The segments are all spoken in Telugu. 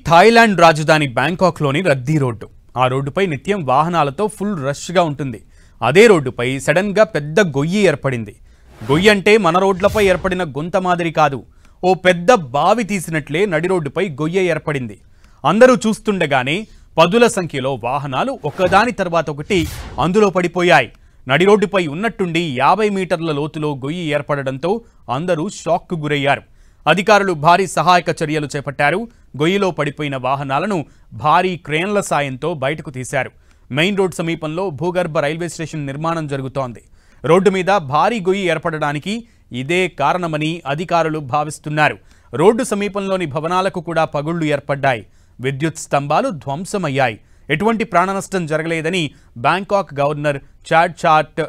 థాయిలాండ్ రాజధాని బ్యాంకాక్లోని రద్దీ రోడ్డు. ఆ రోడ్డుపై నిత్యం వాహనాలతో ఫుల్ రష్గా ఉంటుంది. అదే రోడ్డుపై సడన్గా పెద్ద గొయ్యి ఏర్పడింది. గొయ్యి అంటే మన రోడ్లపై ఏర్పడిన గుంత మాదిరి కాదు. ఓ పెద్ద బావి తీసినట్లే నడి రోడ్డుపై గొయ్యి ఏర్పడింది. అందరూ చూస్తుండగానే పదుల సంఖ్యలో వాహనాలు ఒకదాని తర్వాత ఒకటి అందులో పడిపోయాయి. నడి రోడ్డుపై ఉన్నట్టుండి 50 మీటర్ల లోతులో గొయ్యి ఏర్పడడంతో అందరూ షాక్కు గురయ్యారు. అధికారులు భారీ సహాయక చర్యలు చేపట్టారు. గొయ్యిలో పడిపోయిన వాహనాలను భారీ క్రేన్ల సాయంతో బయటకు తీశారు. మెయిన్ రోడ్ సమీపంలో భూగర్భ రైల్వే స్టేషన్ నిర్మాణం జరుగుతోంది. రోడ్డు మీద భారీ గొయ్యి ఏర్పడడానికి ఇదే కారణమని అధికారులు భావిస్తున్నారు. రోడ్డు సమీపంలోని భవనాలకు కూడా పగుళ్లు ఏర్పడ్డాయి. విద్యుత్ స్తంభాలు ధ్వంసమయ్యాయి. ఎటువంటి ప్రాణనష్టం జరగలేదని బ్యాంకాక్ గవర్నర్ చాట్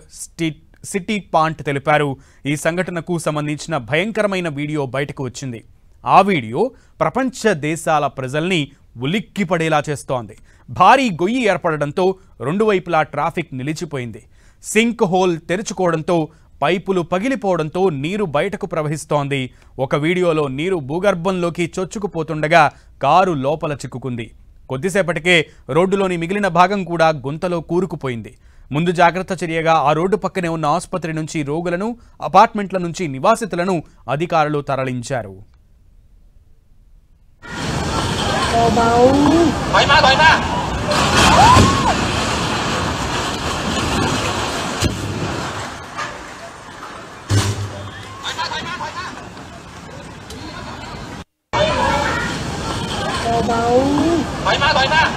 సిటీ పాంట్ తెలిపారు. ఈ సంఘటనకు సంబంధించిన భయంకరమైన వీడియో బయటకు వచ్చింది. ఆ వీడియో ప్రపంచ దేశాల ప్రజల్ని ఉలిక్కిపడేలా చేస్తోంది. భారీ గొయ్యి ఏర్పడడంతో రెండు వైపులా ట్రాఫిక్ నిలిచిపోయింది. సింక్ హోల్ తెరుచుకోవడంతో పైపులు పగిలిపోవడంతో నీరు బయటకు ప్రవహిస్తోంది. ఒక వీడియోలో నీరు భూగర్భంలోకి చొచ్చుకుపోతుండగా కారు లోపల చిక్కుకుంది. కొద్దిసేపటికే రోడ్డులోని మిగిలిన భాగం కూడా గుంతలో కూరుకుపోయింది. ముందు జాగ్రత్త చర్యగా ఆ రోడ్డు పక్కనే ఉన్న ఆసుపత్రి నుంచి రోగులను, అపార్ట్మెంట్ల నుంచి నివాసితులను అధికారులు తరలించారు. Thôi mà